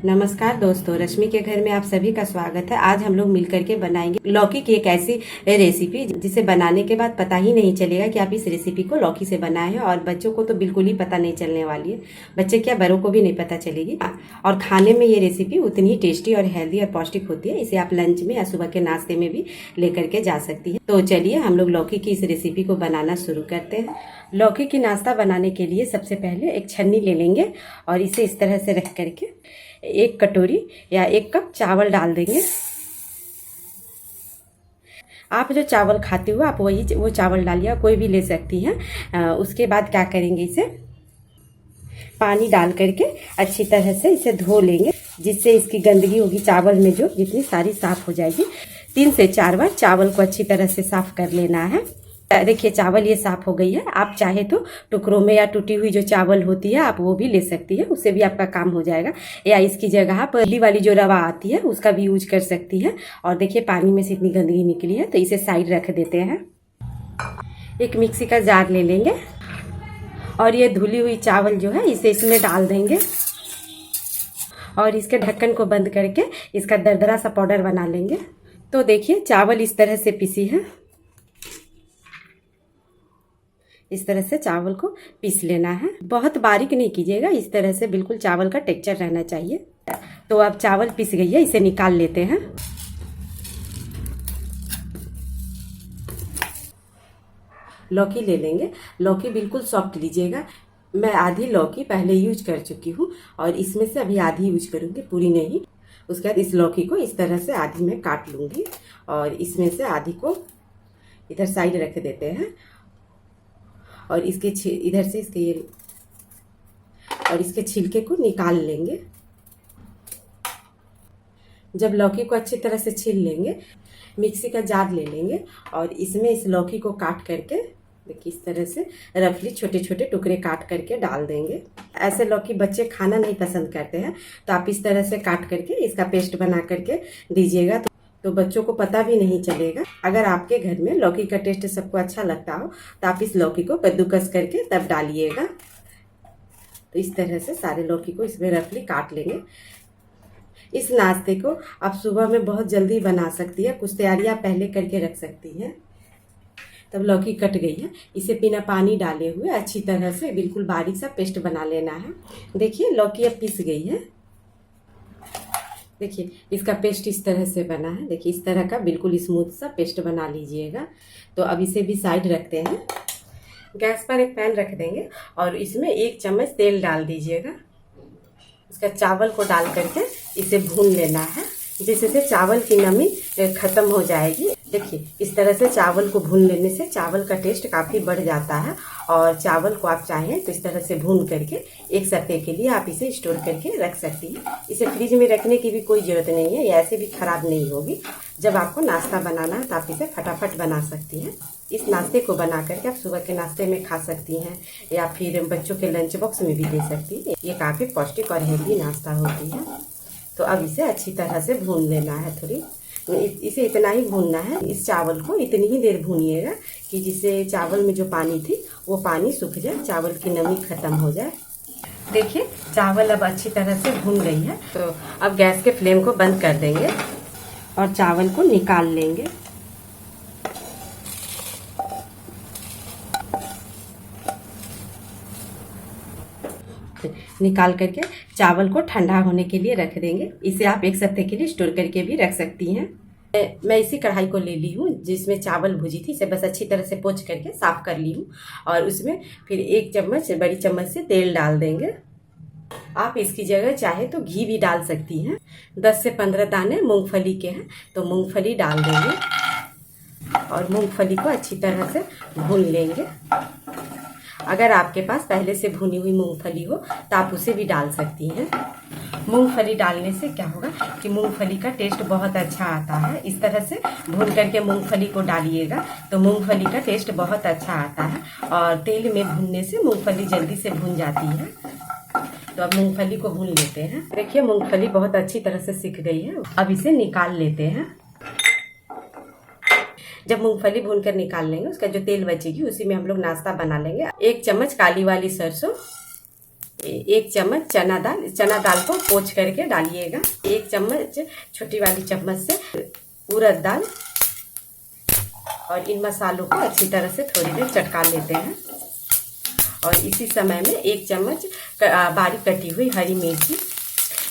नमस्कार दोस्तों, रश्मि के घर में आप सभी का स्वागत है। आज हम लोग मिलकर के बनाएंगे लौकी की एक ऐसी रेसिपी जिसे बनाने के बाद पता ही नहीं चलेगा कि आप इस रेसिपी को लौकी से बनाए हैं, और बच्चों को तो बिल्कुल ही पता नहीं चलने वाली है। बच्चे क्या, बड़ों को भी नहीं पता चलेगी। और खाने में ये रेसिपी उतनी ही टेस्टी और हेल्दी और पौष्टिक होती है। इसे आप लंच में या सुबह के नाश्ते में भी लेकर के जा सकती है। तो चलिए हम लोग लौकी की इस रेसिपी को बनाना शुरू करते हैं। लौकी की नाश्ता बनाने के लिए सबसे पहले एक छन्नी ले लेंगे और इसे इस तरह से रख करके एक कटोरी या एक कप चावल डाल देंगे। आप जो चावल खाते हो आप वो चावल डालिए, कोई भी ले सकती हैं। उसके बाद क्या करेंगे, इसे पानी डाल करके अच्छी तरह से इसे धो लेंगे, जिससे इसकी गंदगी होगी चावल में जो जितनी सारी साफ हो जाएगी। 3 से 4 बार चावल को अच्छी तरह से साफ कर लेना है। देखिए चावल ये साफ हो गई है। आप चाहे तो टुकड़ों में या टूटी हुई जो चावल होती है आप वो भी ले सकती है, उससे भी आपका काम हो जाएगा। या इसकी जगह आप पहली वाली जो रवा आती है उसका भी यूज कर सकती है। और देखिए पानी में से इतनी गंदगी निकली है, तो इसे साइड रख देते हैं। एक मिक्सी का जार ले लेंगे और ये धुली हुई चावल जो है इसे इसमें डाल देंगे और इसके ढक्कन को बंद करके इसका दरदरा सा पाउडर बना लेंगे। तो देखिए चावल इस तरह से पीसी है। इस तरह से चावल को पीस लेना है, बहुत बारीक नहीं कीजिएगा, इस तरह से बिल्कुल चावल का टेक्सचर रहना चाहिए। तो अब चावल पीस गई है, इसे निकाल लेते हैं। लौकी ले लेंगे। लौकी बिल्कुल सॉफ्ट लीजिएगा। मैं आधी लौकी पहले यूज कर चुकी हूँ और इसमें से अभी आधी यूज करूँगी, पूरी नहीं। उसके बाद इस लौकी को इस तरह से आधी में काट लूँगी और इसमें से आधी को इधर साइड रख देते हैं और इसके इधर से इसके छिलके को निकाल लेंगे। जब लौकी को अच्छी तरह से छील लेंगे, मिक्सी का जार ले लेंगे और इसमें इस लौकी को काट करके देखिए इस तरह से रफली छोटे छोटे टुकड़े काट करके डाल देंगे। ऐसे लौकी बच्चे खाना नहीं पसंद करते हैं, तो आप इस तरह से काट करके इसका पेस्ट बना करके दीजिएगा, तो बच्चों को पता भी नहीं चलेगा। अगर आपके घर में लौकी का टेस्ट सबको अच्छा लगता हो तो आप इस लौकी को कद्दूकस करके तब डालिएगा। तो इस तरह से सारे लौकी को इसमें रफली काट लेंगे। इस नाश्ते को आप सुबह में बहुत जल्दी बना सकती है, कुछ तैयारियां पहले करके रख सकती हैं। तब लौकी कट गई है, इसे बिना पानी डाले हुए अच्छी तरह से बिल्कुल बारीक सा पेस्ट बना लेना है। देखिए लौकी अब पिस गई है। देखिए इसका पेस्ट इस तरह से बना है। देखिए इस तरह का बिल्कुल स्मूथ सा पेस्ट बना लीजिएगा। तो अब इसे भी साइड रखते हैं। गैस पर एक पैन रख देंगे और इसमें 1 चम्मच तेल डाल दीजिएगा। इसका चावल को डाल करके इसे भून लेना है, जिससे चावल की नमी खत्म हो जाएगी। देखिए इस तरह से चावल को भून लेने से चावल का टेस्ट काफ़ी बढ़ जाता है। और चावल को आप चाहें तो इस तरह से भून करके एक सप्ताह के लिए आप इसे स्टोर करके रख सकती हैं। इसे फ्रिज में रखने की भी कोई ज़रूरत नहीं है, ये ऐसे भी खराब नहीं होगी। जब आपको नाश्ता बनाना है तो आप इसे फटाफट बना सकती हैं। इस नाश्ते को बना करके आप सुबह के नाश्ते में खा सकती हैं या फिर बच्चों के लंच बॉक्स में भी दे सकती हैं। ये काफ़ी पौष्टिक और हेल्दी नाश्ता होती है। तो अब इसे अच्छी तरह से भून लेना है। थोड़ी इसे इतना ही भूनना है, इस चावल को इतनी ही देर भूनिएगा कि जिससे चावल में जो पानी थी वो पानी सूख जाए, चावल की नमी खत्म हो जाए। देखिए चावल अब अच्छी तरह से भून गई है। तो अब गैस के फ्लेम को बंद कर देंगे और चावल को निकाल लेंगे। निकाल करके चावल को ठंडा होने के लिए रख देंगे। इसे आप एक सप्ताह के लिए स्टोर करके भी रख सकती हैं। मैं इसी कढ़ाई को ले ली हूँ जिसमें चावल भुजी थी। इसे बस अच्छी तरह से पोंछ करके साफ कर ली हूँ और उसमें फिर 1 चम्मच बड़ी चम्मच से तेल डाल देंगे। आप इसकी जगह चाहे तो घी भी डाल सकती हैं। 10 से 15 दाने मूंगफली के हैं तो मूंगफली डाल देंगे और मूंगफली को अच्छी तरह से भून लेंगे। अगर आपके पास पहले से भुनी हुई मूंगफली हो तो आप उसे भी डाल सकती हैं। मूंगफली डालने से क्या होगा कि मूंगफली का टेस्ट बहुत अच्छा आता है। इस तरह से भून करके मूंगफली को डालिएगा तो मूंगफली का टेस्ट बहुत अच्छा आता है और तेल में भूनने से मूंगफली जल्दी से भून जाती है। तो अब मूंगफली को भून लेते हैं। देखिए मूंगफली बहुत अच्छी तरह से सिक गई है। अब इसे निकाल लेते हैं। जब मूंगफली भूनकर निकाल लेंगे उसका जो तेल बचेगी उसी में हम लोग नाश्ता बना लेंगे। 1 चम्मच काली वाली सरसों, 1 चम्मच चना दाल को पोंछ करके डालिएगा। 1 चम्मच छोटी वाली चम्मच से उड़द दाल, और इन मसालों को अच्छी तरह से थोड़ी देर चटका लेते हैं। और इसी समय में 1 चम्मच बारीक कटी हुई हरी मिर्ची।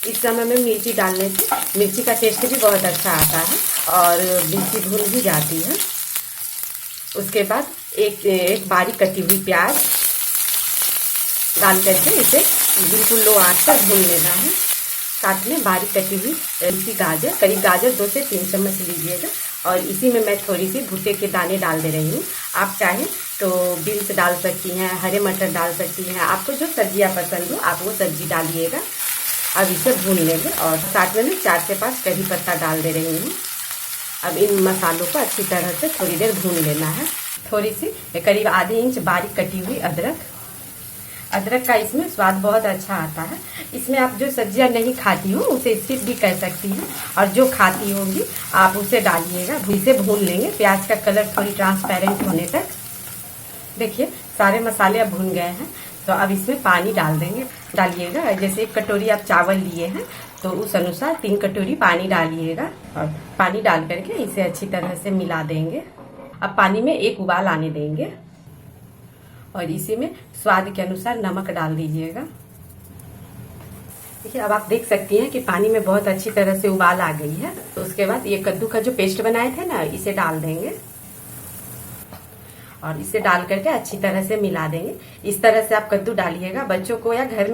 इस समय में मिर्ची डालने से मिर्ची का टेस्ट भी बहुत अच्छा आता है और मिर्ची भून भी जाती है। उसके बाद एक बारीक कटी हुई प्याज डाल करके इसे बिल्कुल लो आंच पर भून लेना है। साथ में बारीक कटी हुई इसी गाजर, करीब गाजर 2 से 3 चम्मच लीजिएगा। और इसी में मैं थोड़ी सी भुट्टे के दाने डाल दे रही हूँ। आप चाहें तो बीन्स डाल सकती हैं, हरे मटर डाल सकती हैं, आपको जो सब्जियाँ पसंद हो आप वो सब्जी डालिएगा। अब इसे भून लेंगे और साथ में मैं 4 से 5 करी पत्ता डाल दे रही हूँ। अब इन मसालों को अच्छी तरह से थोड़ी देर भून लेना है। थोड़ी सी करीब आधे इंच बारीक कटी हुई अदरक का इसमें स्वाद बहुत अच्छा आता है। इसमें आप जो सब्जियां नहीं खाती हो उसे स्किप भी कर सकती हैं, और जो खाती होंगी आप उसे डालिएगा। इसे भून लेंगे प्याज का कलर थोड़ी ट्रांसपेरेंट होने तक। देखिए सारे मसाले अब भून गए हैं, तो अब इसमें पानी डालिएगा। जैसे 1 कटोरी आप चावल लिए हैं तो उस अनुसार 3 कटोरी पानी डालिएगा, और पानी डाल करके इसे अच्छी तरह से मिला देंगे। अब पानी में 1 उबाल आने देंगे और इसी में स्वाद के अनुसार नमक डाल दीजिएगा। देखिए अब आप देख सकती हैं कि पानी में बहुत अच्छी तरह से उबाल आ गई है। तो उसके बाद ये कद्दू का जो पेस्ट बनाए थे ना, इसे डाल देंगे और इसे डाल करके अच्छी तरह से मिला देंगे। इस तरह से आप कद्दू डालिएगा। बच्चों को या घर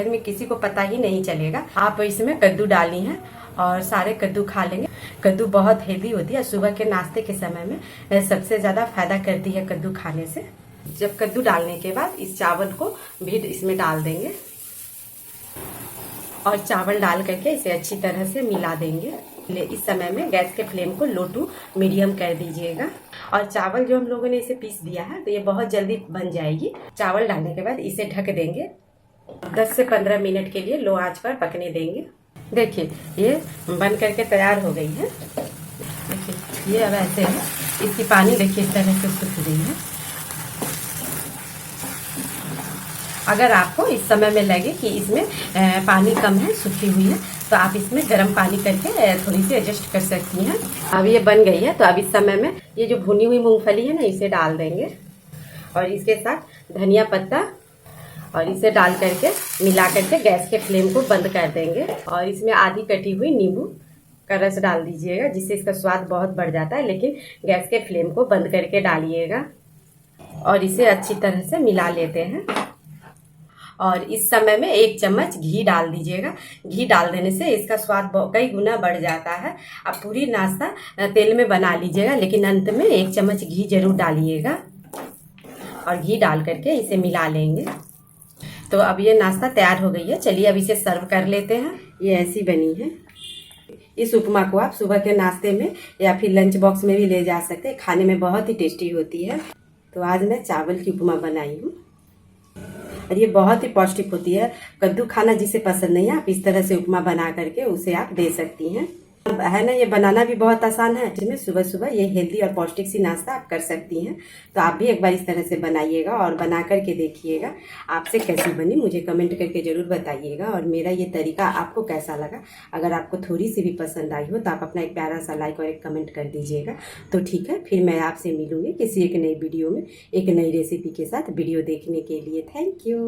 में किसी को पता ही नहीं चलेगा आप इसमें कद्दू डाली हैं, और सारे कद्दू खा लेंगे। कद्दू बहुत हेल्दी होती है, सुबह के नाश्ते के समय में सबसे ज्यादा फायदा करती है कद्दू खाने से। जब कद्दू डालने के बाद इस चावल को भी इसमें डाल देंगे और चावल डाल करके इसे अच्छी तरह से मिला देंगे। इस समय में गैस के फ्लेम को लो टू मीडियम कर दीजिएगा। और चावल जो हम लोगों ने इसे पीस दिया है तो ये बहुत जल्दी बन जाएगी। चावल डालने के बाद इसे ढक देंगे, 10 से 15 मिनट के लिए लो आंच पर पकने देंगे। देखिए ये बन करके तैयार हो गई है। देखिए ये अब ऐसे है, इसकी पानी देखिए इस तरह से सूख गई है। अगर आपको इस समय में लगे कि इसमें पानी कम है, सूखी हुई है, तो आप इसमें गर्म पानी करके थोड़ी सी एडजस्ट कर सकती हैं। अब ये बन गई है, तो अब इस समय में ये जो भुनी हुई मूंगफली है ना, इसे डाल देंगे और इसके साथ धनिया पत्ता, और इसे डाल करके मिला करके गैस के फ्लेम को बंद कर देंगे। और इसमें आधी कटी हुई नींबू का रस डाल दीजिएगा, जिससे इसका स्वाद बहुत बढ़ जाता है। लेकिन गैस के फ्लेम को बंद करके डालिएगा और इसे अच्छी तरह से मिला लेते हैं। और इस समय में 1 चम्मच घी डाल दीजिएगा। घी डाल देने से इसका स्वाद कई गुना बढ़ जाता है। आप पूरी नाश्ता तेल में बना लीजिएगा, लेकिन अंत में 1 चम्मच घी जरूर डालिएगा और घी डाल करके इसे मिला लेंगे। तो अब ये नाश्ता तैयार हो गई है। चलिए अब इसे सर्व कर लेते हैं। ये ऐसी बनी है। इस उपमा को आप सुबह के नाश्ते में या फिर लंच बॉक्स में भी ले जा सकते हैं, खाने में बहुत ही टेस्टी होती है। तो आज मैं चावल की उपमा बनाई हूँ और ये बहुत ही पौष्टिक होती है। कद्दू खाना जिसे पसंद नहीं है, आप इस तरह से उपमा बना करके उसे आप दे सकती हैं। है ना, ये बनाना भी बहुत आसान है। जिसमें सुबह सुबह ये हेल्दी और पौष्टिक सी नाश्ता आप कर सकती हैं। तो आप भी एक बार इस तरह से बनाइएगा और बना करके देखिएगा। आपसे कैसी बनी मुझे कमेंट करके जरूर बताइएगा, और मेरा ये तरीका आपको कैसा लगा। अगर आपको थोड़ी सी भी पसंद आई हो तो आप अपना एक प्यारा सा लाइक और एक कमेंट कर दीजिएगा। तो ठीक है, फिर मैं आपसे मिलूंगी किसी एक नई वीडियो में एक नई रेसिपी के साथ। वीडियो देखने के लिए थैंक यू।